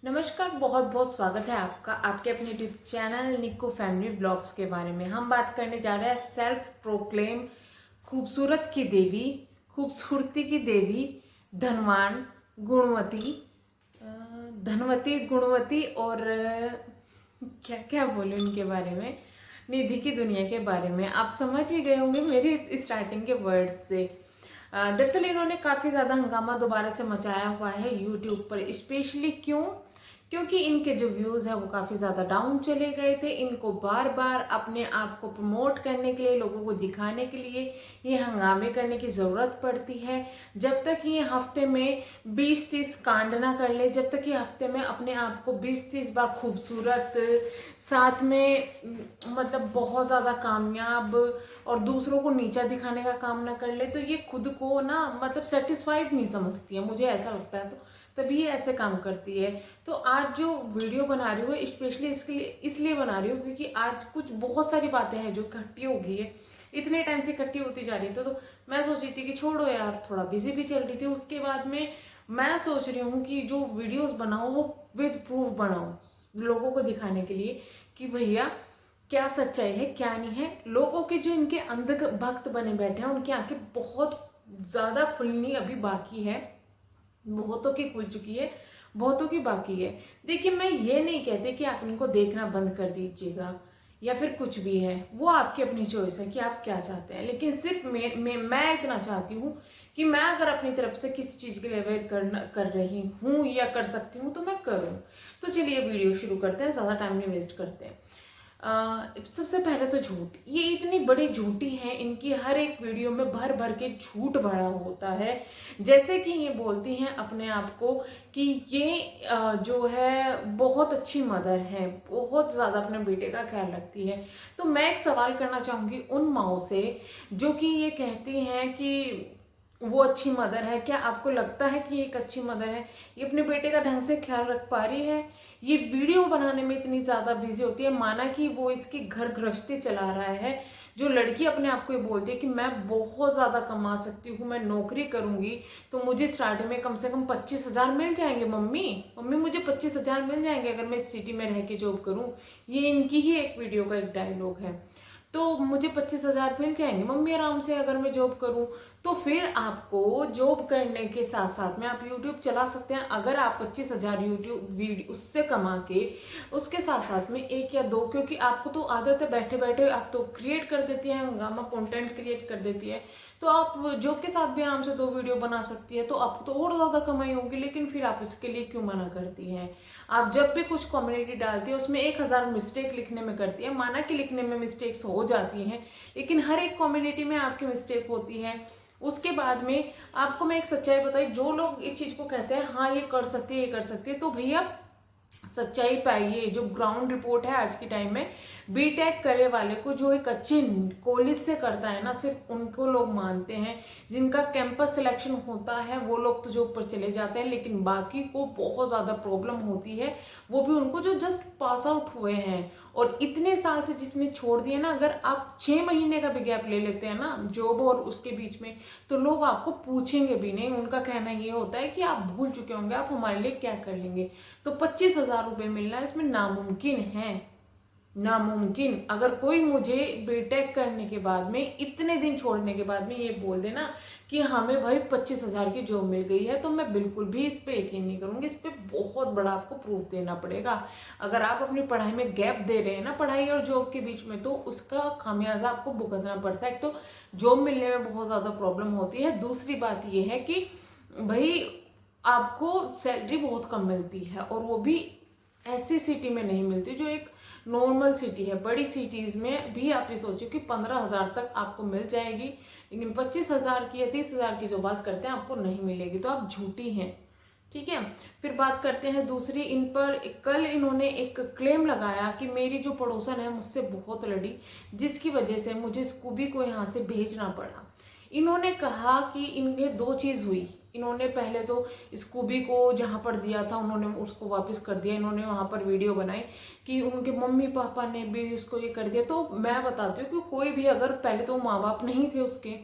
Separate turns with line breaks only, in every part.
नमस्कार, बहुत बहुत स्वागत है आपका आपके अपने यूट्यूब चैनल निक्को फैमिली ब्लॉग्स के बारे में। हम बात करने जा रहे हैं सेल्फ प्रोक्लेम खूबसूरत की देवी, खूबसूरती की देवी, धनवान, गुणवती, धनवती, गुणवती और क्या क्या बोलूं इनके बारे में, निधि की दुनिया के बारे में। आप समझ ही गए होंगे मेरी स्टार्टिंग के वर्ड्स से। दरअसल इन्होंने काफ़ी ज़्यादा हंगामा दोबारा से मचाया हुआ है यूट्यूब पर। स्पेशली क्योंकि इनके जो व्यूज़ हैं वो काफ़ी ज़्यादा डाउन चले गए थे। इनको बार बार अपने आप को प्रमोट करने के लिए, लोगों को दिखाने के लिए ये हंगामे करने की ज़रूरत पड़ती है। जब तक ये हफ्ते में 20-30 कांड ना कर ले, जब तक ये हफ्ते में अपने आप को 20-30 बार खूबसूरत, साथ में मतलब बहुत ज़्यादा कामयाब और दूसरों को नीचा दिखाने का काम ना कर ले, तो ये खुद को ना मतलब सेटिस्फाइड नहीं समझती है, मुझे ऐसा लगता है। तो तभी ये ऐसे काम करती है। तो आज जो वीडियो बना रही हूँ स्पेशली इसके लिए इसलिए बना रही हूँ क्योंकि आज कुछ बहुत सारी बातें हैं जो इकट्ठी हो गई है, इतने टाइम से इकट्ठी होती जा रही थी। तो मैं सोची थी कि छोड़ो यार, थोड़ा बिजी भी चल रही थी। उसके बाद में मैं सोच रही हूँ कि जो वीडियोस बनाऊँ वो विद प्रूफ बनाऊँ, लोगों को दिखाने के लिए कि भैया क्या सच्चाई है क्या नहीं है। लोगों के जो इनके अंध भक्त बने बैठे हैं उनकी आंखें बहुत ज़्यादा खुलनी अभी बाकी है। बहुतों की खुल चुकी है, बहुतों की बाकी है। देखिए, मैं ये नहीं कहती कि आप इनको देखना बंद कर दीजिएगा या फिर कुछ भी है, वो आपकी अपनी चॉइस है कि आप क्या चाहते हैं। लेकिन सिर्फ मैं इतना चाहती हूँ कि मैं अगर अपनी तरफ से किसी चीज़ के लिए अवेयर कर रही हूँ या कर सकती हूँ तो मैं करूँ। तो चलिए वीडियो शुरू करते हैं, ज़्यादा टाइम नहीं वेस्ट करते हैं। सबसे पहले तो झूठ, ये इतनी बड़ी झूठी है, इनकी हर एक वीडियो में भर भर के झूठ भरा होता है। जैसे कि ये बोलती हैं अपने आप को कि ये जो है बहुत अच्छी मदर है, बहुत ज़्यादा अपने बेटे का ख्याल रखती है। तो मैं एक सवाल करना चाहूँगी उन माँओं से जो कि ये कहती हैं कि वो अच्छी मदर है। क्या आपको लगता है कि ये एक अच्छी मदर है? ये अपने बेटे का ढंग से ख्याल रख पा रही है? ये वीडियो बनाने में इतनी ज़्यादा बिजी होती है, माना कि वो इसकी घर गृहस्थी चला रहा है। जो लड़की अपने आप को ये बोलती है कि मैं बहुत ज़्यादा कमा सकती हूँ, मैं नौकरी करूँगी तो मुझे स्टार्टिंग में कम से कम 25,000 मिल जाएंगे। मम्मी मम्मी मुझे 25,000 मिल जाएंगे अगर मैं इस सिटी में रह के जॉब करूँ। ये इनकी ही एक वीडियो का एक डायलॉग है। तो मुझे 25,000 मिल जाएंगे मम्मी आराम से अगर मैं जॉब करूं। तो फिर आपको जॉब करने के साथ साथ में आप यूट्यूब चला सकते हैं। अगर आप 25,000 यूट्यूब वीडियो उससे कमा के उसके साथ साथ में एक या दो, क्योंकि आपको तो आदत है बैठे बैठे आप तो क्रिएट कर देती है, हंगामा कंटेंट क्रिएट कर देती है, तो आप जॉब के साथ भी आराम से 2 वीडियो बना सकती है, तो आपको तो और ज़्यादा कमाई होगी। लेकिन फिर आप इसके लिए क्यों मना करती हैं? आप जब भी कुछ कम्युनिटी डालती है उसमें 1000 मिस्टेक लिखने में करती है। माना कि लिखने में मिस्टेक्स हो जाती हैं, लेकिन हर एक कम्युनिटी में आपकी मिस्टेक होती है। उसके बाद में आपको मैं एक सच्चाई बताई, जो लोग इस चीज़ को कहते हैं हाँ ये कर सकती है ये कर सकती है, तो भैया सच्चाई पाइए। जो ग्राउंड रिपोर्ट है आज के टाइम में, बीटेक करे वाले को जो एक अच्छे कॉलेज से करता है ना, सिर्फ उनको लोग मानते हैं। जिनका कैंपस सिलेक्शन होता है वो लोग तो जो ऊपर चले जाते हैं, लेकिन बाकी को बहुत ज़्यादा प्रॉब्लम होती है। वो भी उनको जो जस्ट पास आउट हुए हैं और इतने साल से जिसने छोड़ दिए ना, अगर आप 6 महीने का भी गैप ले लेते हैं ना जॉब और उसके बीच में, तो लोग आपको पूछेंगे भी नहीं। उनका कहना ये होता है कि आप भूल चुके होंगे, आप हमारे लिए क्या कर लेंगे। तो 25,000 रुपये मिलना इसमें नामुमकिन है, नामुमकिन। अगर कोई मुझे बीटेक करने के बाद में, इतने दिन छोड़ने के बाद में ये बोल देना कि हमें भाई 25,000 की जॉब मिल गई है, तो मैं बिल्कुल भी इस पे यकीन नहीं करूंगी। इस पे बहुत बड़ा आपको प्रूफ देना पड़ेगा। अगर आप अपनी पढ़ाई में गैप दे रहे हैं ना, पढ़ाई और जॉब के बीच में, तो उसका खामियाजा आपको भुगतना पड़ता है। एक तो जॉब मिलने में बहुत ज़्यादा प्रॉब्लम होती है, दूसरी बात ये है कि भाई आपको सैलरी बहुत कम मिलती है, और वो भी ऐसी सिटी में नहीं मिलती जो एक नॉर्मल सिटी है। बड़ी सिटीज़ में भी आप ये सोचो कि 15,000 तक आपको मिल जाएगी, लेकिन 25,000 की या 30,000 की जो बात करते हैं आपको नहीं मिलेगी, तो आप झूठी हैं। ठीक है, फिर बात करते हैं दूसरी। इन पर कल इन्होंने एक क्लेम लगाया कि मेरी जो पड़ोसन है मुझसे बहुत लड़ी, जिसकी वजह से मुझे स्कूबी को यहाँ से भेजना पड़ा। इन्होंने कहा कि इनमें 2 चीज़ हुई। इन्होंने पहले तो स्कूबी को जहाँ पर दिया था उन्होंने उसको वापस कर दिया। इन्होंने वहाँ पर वीडियो बनाई कि उनके मम्मी पापा ने भी उसको ये कर दिया। तो मैं बताती हूँ कि कोई भी अगर, पहले तो माँ बाप नहीं थे उसके,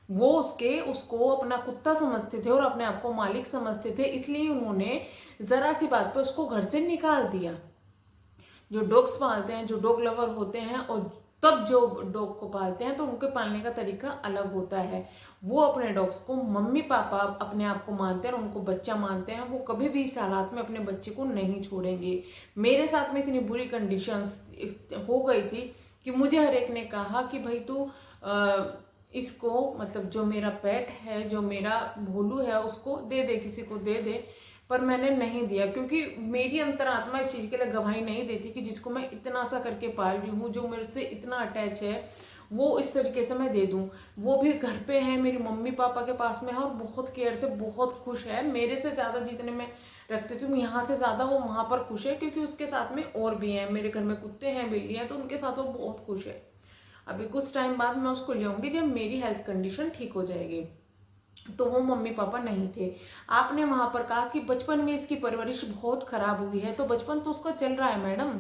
वो उसको अपना कुत्ता समझते थे और अपने आप को मालिक समझते थे, इसलिए उन्होंने जरा सी बात पे उसको घर से निकाल दिया। जो डॉग्स पालते हैं, जो डॉग लवर होते हैं, और तब जो डॉग को पालते हैं तो उनके पालने का तरीका अलग होता है। वो अपने डॉग्स को मम्मी पापा अपने आप को मानते हैं और उनको बच्चा मानते हैं। वो कभी भी इस हालात में अपने बच्चे को नहीं छोड़ेंगे। मेरे साथ में इतनी बुरी कंडीशंस हो गई थी कि मुझे हर एक ने कहा कि भाई तू इसको, मतलब जो मेरा पेट है, जो मेरा भोलू है, उसको दे दे, किसी को दे दे। पर मैंने नहीं दिया, क्योंकि मेरी अंतरात्मा इस चीज़ के लिए गवाही नहीं देती कि जिसको मैं इतना सा करके पाल रही हूँ, जो मेरे से इतना अटैच है, वो इस तरीके से मैं दे दूँ। वो भी घर पे है, मेरी मम्मी पापा के पास में है और बहुत केयर से बहुत खुश है। मेरे से ज़्यादा जितने मैं रखती थी यहाँ से ज़्यादा वो वहाँ पर खुश है, क्योंकि उसके साथ में और भी हैं। मेरे घर में कुत्ते हैं, बिल्ली हैं, तो उनके साथ वो बहुत खुश है। अभी कुछ टाइम बाद मैं उसको ले आऊँगी जब मेरी हेल्थ कंडीशन ठीक हो जाएगी। तो वो मम्मी पापा नहीं थे। आपने वहां पर कहा कि बचपन में इसकी परवरिश बहुत खराब हुई है, तो बचपन तो उसका चल रहा है मैडम,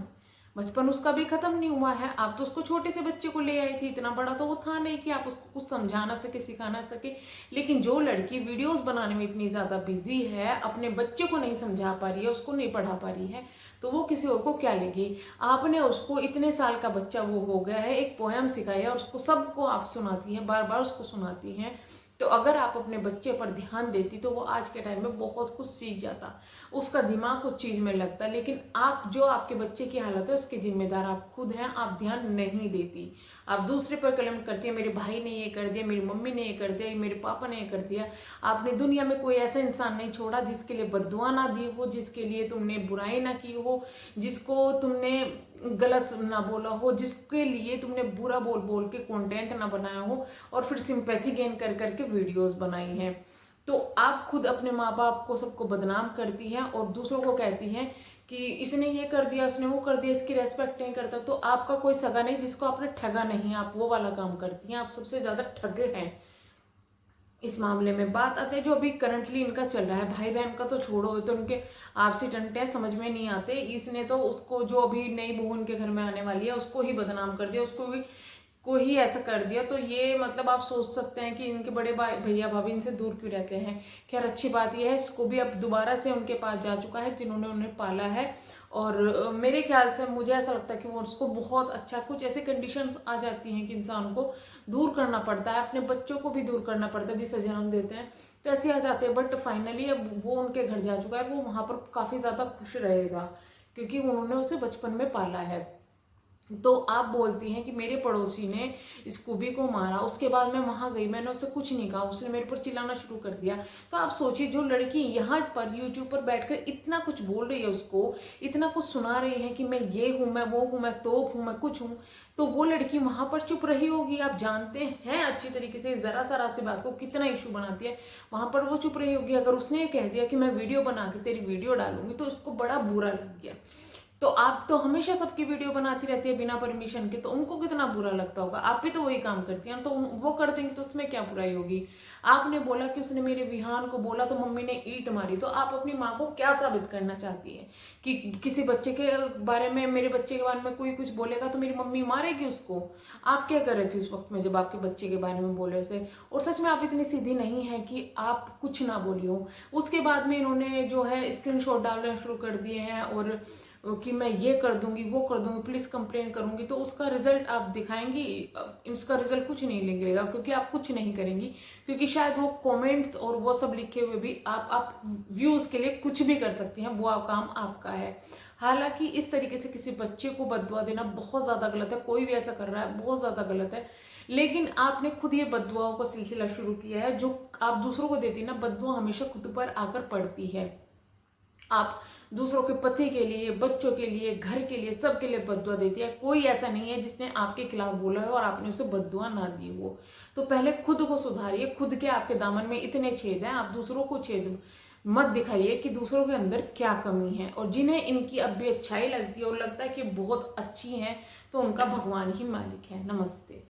बचपन उसका भी खत्म नहीं हुआ है। आप तो उसको छोटे से बच्चे को ले आई थी, इतना बड़ा तो वो था नहीं कि आप उसको कुछ समझा ना सके, सिखा ना सके। लेकिन जो लड़की वीडियोस बनाने में इतनी ज्यादा बिजी है, अपने बच्चे को नहीं समझा पा रही है, उसको नहीं पढ़ा पा रही है, तो वो किसी और को क्या लेगी। आपने उसको, इतने साल का बच्चा वो हो गया है, एक पोयम सिखाई है और उसको सबको आप सुनाती हैं, बार बार उसको सुनाती हैं। तो अगर आप अपने बच्चे पर ध्यान देती तो वो आज के टाइम में बहुत कुछ सीख जाता, उसका दिमाग उस चीज में लगता। लेकिन आप, जो आपके बच्चे की हालत है उसके जिम्मेदार आप खुद हैं, आप ध्यान नहीं देती। आप दूसरे पर कलम करती है, मेरे भाई ने ये कर दिया, मेरी मम्मी ने ये कर दिया, मेरे पापा ने ये कर दिया। आपने दुनिया में कोई ऐसा इंसान नहीं छोड़ा जिसके लिए बद्दुआ ना दी हो, जिसके लिए तुमने बुराई ना की हो, जिसको तुमने गलत ना बोला हो, जिसके लिए तुमने बुरा बोल बोल के कंटेंट ना बनाया हो और फिर सिंपैथी गेन कर करके वीडियोस बनाई हैं। तो आप खुद अपने माँ बाप को, सबको बदनाम करती हैं और दूसरों को कहती हैं कि इसने ये कर दिया, उसने वो कर दिया, इसकी रेस्पेक्ट नहीं करता। तो आपका कोई सगा नहीं जिसको आपने ठगा नहीं, आप वो वाला काम करती हैं। आप सबसे ज्यादा ठग हैं इस मामले में। बात आते हैं जो अभी करंटली इनका चल रहा है, भाई बहन का तो छोड़ो, तो उनके आपसी टंटे समझ में नहीं आते। इसने तो उसको, जो अभी नई बहू उनके घर में आने वाली है, उसको ही बदनाम कर दिया, उसको भी को ही ऐसा कर दिया। तो ये मतलब आप सोच सकते हैं कि इनके बड़े भैया भाभी इनसे दूर क्यों रहते हैं। खैर अच्छी बात यह है, इसको भी अब दोबारा से उनके पास जा चुका है जिन्होंने उन्हें पाला है। और मेरे ख्याल से मुझे ऐसा लगता है कि वो उसको बहुत अच्छा, कुछ ऐसे कंडीशंस आ जाती हैं कि इंसान को दूर करना पड़ता है, अपने बच्चों को भी दूर करना पड़ता है जिसे जन्म देते हैं, तो ऐसे आ जाते हैं। बट फाइनली अब वो उनके घर जा चुका है, वो वहां पर काफी ज्यादा खुश रहेगा क्योंकि उन्होंने उसे बचपन में पाला है। तो आप बोलती हैं कि मेरे पड़ोसी ने स्कूबी को मारा, उसके बाद मैं वहां गई, मैंने उससे कुछ नहीं कहा, उसने मेरे पर चिल्लाना शुरू कर दिया। तो आप सोचिए, जो लड़की यहाँ पर यूट्यूब पर बैठकर इतना कुछ बोल रही है, उसको इतना कुछ सुना रही है कि मैं ये हूं, मैं वो हूं, मैं तोप हूं, मैं कुछ हूं, तो वो लड़की वहां पर चुप रही होगी। आप जानते हैं अच्छी तरीके से, जरा सा रात से बात को कितना इशू बनाती है, वहां पर वो चुप रही होगी। अगर उसने ये कह दिया कि मैं वीडियो बना के तेरी वीडियो डालूंगी, तो उसको बड़ा बुरा लग गया। तो आप तो हमेशा सबकी वीडियो बनाती रहती है बिना परमिशन के, तो उनको कितना बुरा लगता होगा। आप भी तो वही काम करती हैं, तो वो कर देंगे तो उसमें क्या बुराई होगी। आपने बोला कि उसने मेरे विहान को बोला तो मम्मी ने ईंट मारी, तो आप अपनी माँ को क्या साबित करना चाहती है कि किसी बच्चे के बारे में, मेरे बच्चे के बारे में कोई कुछ बोलेगा तो मेरी मम्मी मारेगी उसको। आप क्या कर रहे थे उस वक्त में जब आपके बच्चे के बारे में बोल रहे थे। और सच में आप इतनी सीधी नहीं है कि आप कुछ ना बोली हो। उसके बाद में इन्होंने जो है स्क्रीनशॉट डालना शुरू कर दिए हैं और कि मैं ये कर दूंगी, वो कर दूंगी, पुलिस कंप्लेन करूंगी, तो उसका रिजल्ट आप दिखाएंगी। इसका रिजल्ट कुछ नहीं निकलेगा क्योंकि आप कुछ नहीं करेंगी, क्योंकि शायद वो कमेंट्स और वो सब लिखे हुए भी आप व्यूज के लिए कुछ भी कर सकती हैं, वो काम आपका है। हालांकि इस तरीके से किसी बच्चे को बददुआ देना बहुत ज्यादा गलत है, कोई भी ऐसा कर रहा है बहुत ज्यादा गलत है। लेकिन आपने खुद ये बददुआओं का सिलसिला शुरू किया है। जो आप दूसरों को देती ना, बददुआ हमेशा खुद पर आकर पड़ती है। आप दूसरों के पति के लिए, बच्चों के लिए, घर के लिए, सबके लिए बद्दुआ देती है। कोई ऐसा नहीं है जिसने आपके खिलाफ बोला है और आपने उसे बद्दुआ ना दी हो। तो पहले खुद को सुधारिए। खुद के आपके दामन में इतने छेद हैं, आप दूसरों को छेद मत दिखाइए कि दूसरों के अंदर क्या कमी है। और जिन्हें इनकी अब भी अच्छाई लगती है और लगता है कि बहुत अच्छी है, तो उनका भगवान ही मालिक है। नमस्ते।